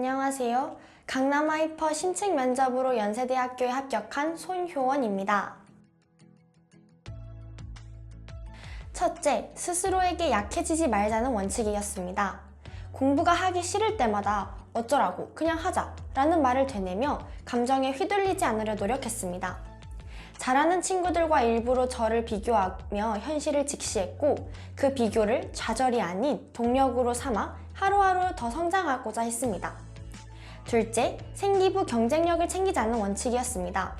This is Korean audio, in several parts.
안녕하세요. 강남 하이퍼 신측 면접으로 연세대학교에 합격한 손효원입니다. 첫째, 스스로에게 약해지지 말자는 원칙이었습니다. 공부가 하기 싫을 때마다 어쩌라고 그냥 하자 라는 말을 되뇌며 감정에 휘둘리지 않으려 노력했습니다. 잘하는 친구들과 일부러 저를 비교하며 현실을 직시했고 그 비교를 좌절이 아닌 동력으로 삼아 하루하루 더 성장하고자 했습니다. 둘째, 생기부 경쟁력을 챙기자는 원칙이었습니다.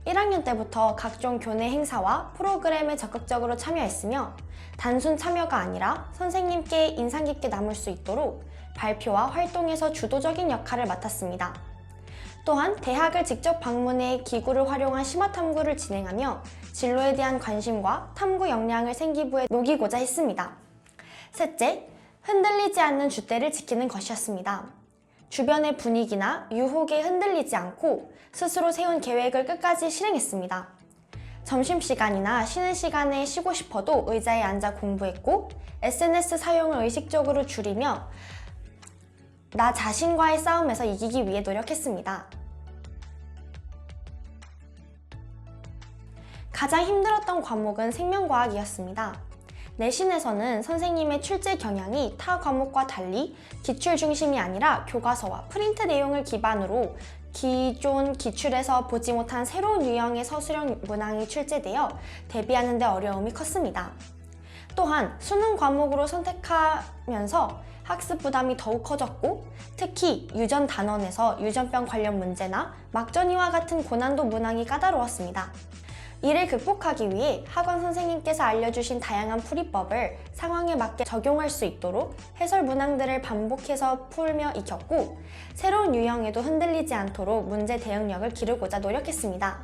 1학년 때부터 각종 교내 행사와 프로그램에 적극적으로 참여했으며 단순 참여가 아니라 선생님께 인상 깊게 남을 수 있도록 발표와 활동에서 주도적인 역할을 맡았습니다. 또한 대학을 직접 방문해 기구를 활용한 심화 탐구를 진행하며 진로에 대한 관심과 탐구 역량을 생기부에 녹이고자 했습니다. 셋째, 흔들리지 않는 줏대를 지키는 것이었습니다. 주변의 분위기나 유혹에 흔들리지 않고 스스로 세운 계획을 끝까지 실행했습니다. 점심시간이나 쉬는 시간에 쉬고 싶어도 의자에 앉아 공부했고 SNS 사용을 의식적으로 줄이며 나 자신과의 싸움에서 이기기 위해 노력했습니다. 가장 힘들었던 과목은 생명과학이었습니다. 내신에서는 선생님의 출제 경향이 타 과목과 달리 기출 중심이 아니라 교과서와 프린트 내용을 기반으로 기존 기출에서 보지 못한 새로운 유형의 서술형 문항이 출제되어 대비하는 데 어려움이 컸습니다. 또한 수능 과목으로 선택하면서 학습 부담이 더욱 커졌고 특히 유전 단원에서 유전병 관련 문제나 막전이와 같은 고난도 문항이 까다로웠습니다. 이를 극복하기 위해 학원 선생님께서 알려주신 다양한 풀이법을 상황에 맞게 적용할 수 있도록 해설 문항들을 반복해서 풀며 익혔고 새로운 유형에도 흔들리지 않도록 문제 대응력을 기르고자 노력했습니다.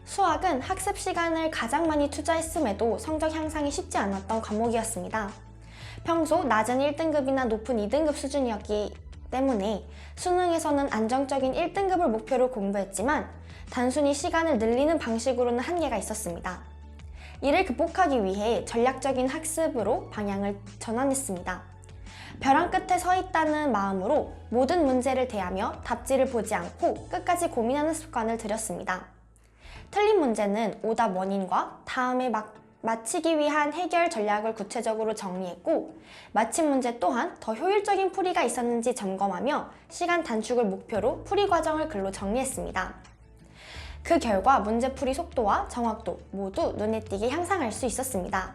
수학은 학습 시간을 가장 많이 투자했음에도 성적 향상이 쉽지 않았던 과목이었습니다. 평소 낮은 1등급이나 높은 2등급 수준이었기 때문에 수능에서는 안정적인 1등급을 목표로 공부했지만 단순히 시간을 늘리는 방식으로는 한계가 있었습니다. 이를 극복하기 위해 전략적인 학습으로 방향을 전환했습니다. 벼랑 끝에 서 있다는 마음으로 모든 문제를 대하며 답지를 보지 않고 끝까지 고민하는 습관을 들였습니다. 틀린 문제는 오답 원인과 다음에 맞히기 위한 해결 전략을 구체적으로 정리했고 맞힌 문제 또한 더 효율적인 풀이가 있었는지 점검하며 시간 단축을 목표로 풀이 과정을 글로 정리했습니다. 그 결과 문제풀이 속도와 정확도 모두 눈에 띄게 향상할 수 있었습니다.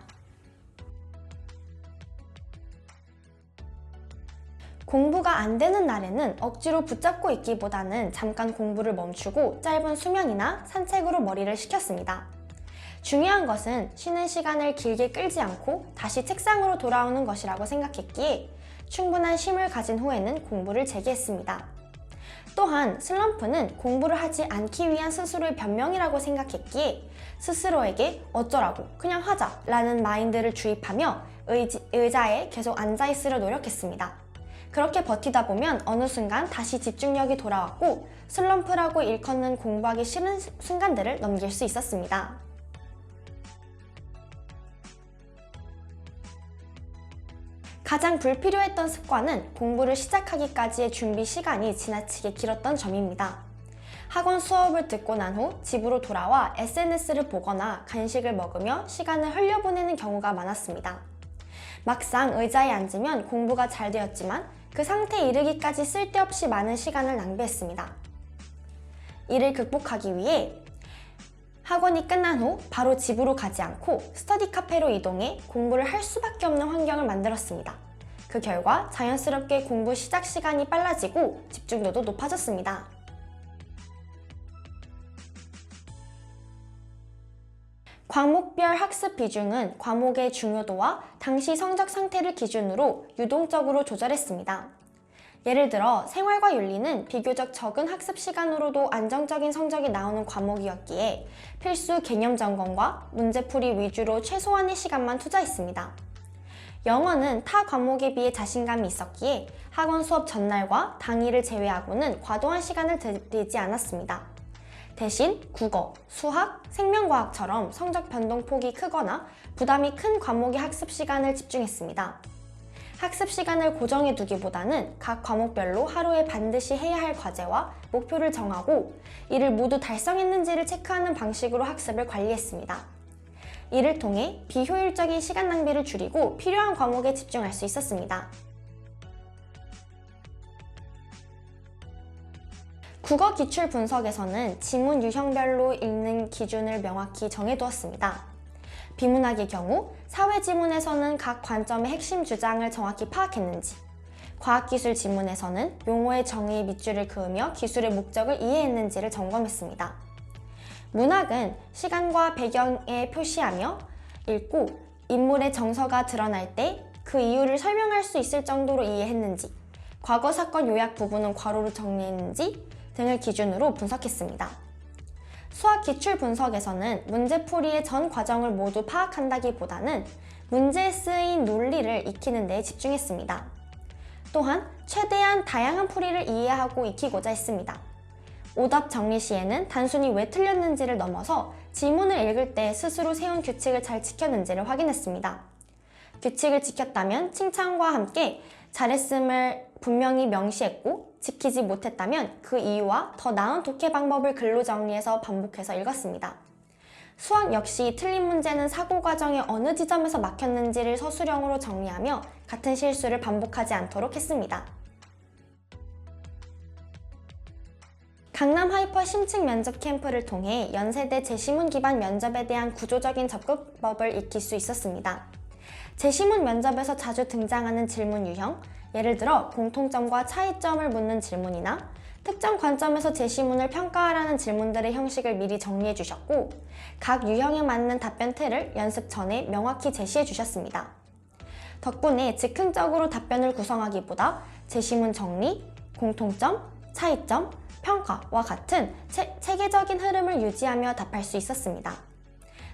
공부가 안 되는 날에는 억지로 붙잡고 있기보다는 잠깐 공부를 멈추고 짧은 수면이나 산책으로 머리를 식혔습니다. 중요한 것은 쉬는 시간을 길게 끌지 않고 다시 책상으로 돌아오는 것이라고 생각했기에 충분한 쉼을 가진 후에는 공부를 재개했습니다. 또한 슬럼프는 공부를 하지 않기 위한 스스로의 변명이라고 생각했기에 스스로에게 어쩌라고 그냥 하자 라는 마인드를 주입하며 의자에 계속 앉아있으려 노력했습니다. 그렇게 버티다 보면 어느 순간 다시 집중력이 돌아왔고 슬럼프라고 일컫는 공부하기 싫은 순간들을 넘길 수 있었습니다. 가장 불필요했던 습관은 공부를 시작하기까지의 준비 시간이 지나치게 길었던 점입니다. 학원 수업을 듣고 난 후 집으로 돌아와 SNS를 보거나 간식을 먹으며 시간을 흘려보내는 경우가 많았습니다. 막상 의자에 앉으면 공부가 잘 되었지만 그 상태에 이르기까지 쓸데없이 많은 시간을 낭비했습니다. 이를 극복하기 위해 학원이 끝난 후 바로 집으로 가지 않고 스터디 카페로 이동해 공부를 할 수밖에 없는 환경을 만들었습니다. 그 결과 자연스럽게 공부 시작 시간이 빨라지고 집중도도 높아졌습니다. 과목별 학습 비중은 과목의 중요도와 당시 성적 상태를 기준으로 유동적으로 조절했습니다. 예를 들어 생활과 윤리는 비교적 적은 학습 시간으로도 안정적인 성적이 나오는 과목이었기에 필수 개념 점검과 문제풀이 위주로 최소한의 시간만 투자했습니다. 영어는 타 과목에 비해 자신감이 있었기에 학원 수업 전날과 당일을 제외하고는 과도한 시간을 들이지 않았습니다. 대신 국어, 수학, 생명과학처럼 성적 변동폭이 크거나 부담이 큰 과목의 학습 시간을 집중했습니다. 학습 시간을 고정해 두기보다는 각 과목별로 하루에 반드시 해야 할 과제와 목표를 정하고 이를 모두 달성했는지를 체크하는 방식으로 학습을 관리했습니다. 이를 통해 비효율적인 시간 낭비를 줄이고 필요한 과목에 집중할 수 있었습니다. 국어 기출 분석에서는 지문 유형별로 읽는 기준을 명확히 정해두었습니다. 비문학의 경우 사회 지문에서는 각 관점의 핵심 주장을 정확히 파악했는지, 과학기술 지문에서는 용어의 정의의 밑줄을 그으며 기술의 목적을 이해했는지를 점검했습니다. 문학은 시간과 배경에 표시하며 읽고 인물의 정서가 드러날 때 그 이유를 설명할 수 있을 정도로 이해했는지, 과거 사건 요약 부분은 괄호로 정리했는지 등을 기준으로 분석했습니다. 수학 기출 분석에서는 문제풀이의 전 과정을 모두 파악한다기보다는 문제에 쓰인 논리를 익히는 데 집중했습니다. 또한 최대한 다양한 풀이를 이해하고 익히고자 했습니다. 오답 정리 시에는 단순히 왜 틀렸는지를 넘어서 지문을 읽을 때 스스로 세운 규칙을 잘 지켰는지를 확인했습니다. 규칙을 지켰다면 칭찬과 함께 잘했음을 분명히 명시했고 지키지 못했다면 그 이유와 더 나은 독해 방법을 글로 정리해서 반복해서 읽었습니다. 수학 역시 틀린 문제는 사고 과정의 어느 지점에서 막혔는지를 서술형으로 정리하며 같은 실수를 반복하지 않도록 했습니다. 강남 하이퍼 심층 면접 캠프를 통해 연세대 제시문 기반 면접에 대한 구조적인 접근법을 익힐 수 있었습니다. 제시문 면접에서 자주 등장하는 질문 유형, 예를 들어 공통점과 차이점을 묻는 질문이나 특정 관점에서 제시문을 평가하라는 질문들의 형식을 미리 정리해 주셨고 각 유형에 맞는 답변 틀을 연습 전에 명확히 제시해 주셨습니다. 덕분에 즉흥적으로 답변을 구성하기보다 제시문 정리, 공통점, 차이점, 평가와 같은 체계적인 흐름을 유지하며 답할 수 있었습니다.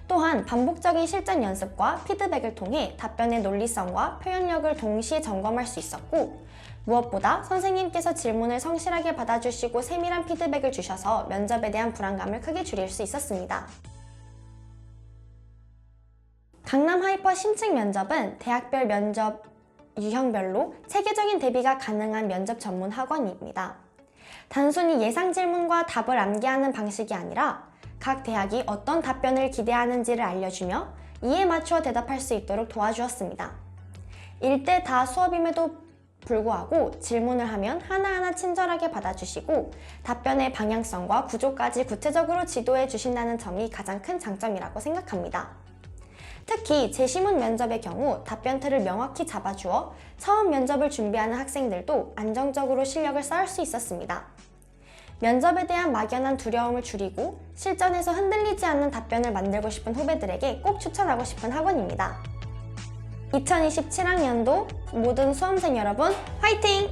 또한 반복적인 실전 연습과 피드백을 통해 답변의 논리성과 표현력을 동시에 점검할 수 있었고 무엇보다 선생님께서 질문을 성실하게 받아주시고 세밀한 피드백을 주셔서 면접에 대한 불안감을 크게 줄일 수 있었습니다. 강남 하이퍼 심층 면접은 대학별 면접 유형별로 체계적인 대비가 가능한 면접 전문 학원입니다. 단순히 예상 질문과 답을 암기하는 방식이 아니라 각 대학이 어떤 답변을 기대하는지를 알려주며 이에 맞추어 대답할 수 있도록 도와주었습니다. 일대 다 수업임에도 불구하고 질문을 하면 하나하나 친절하게 받아주시고 답변의 방향성과 구조까지 구체적으로 지도해 주신다는 점이 가장 큰 장점이라고 생각합니다. 특히 제시문 면접의 경우 답변 틀을 명확히 잡아주어 처음 면접을 준비하는 학생들도 안정적으로 실력을 쌓을 수 있었습니다. 면접에 대한 막연한 두려움을 줄이고 실전에서 흔들리지 않는 답변을 만들고 싶은 후배들에게 꼭 추천하고 싶은 학원입니다. 2027학년도 모든 수험생 여러분, 화이팅!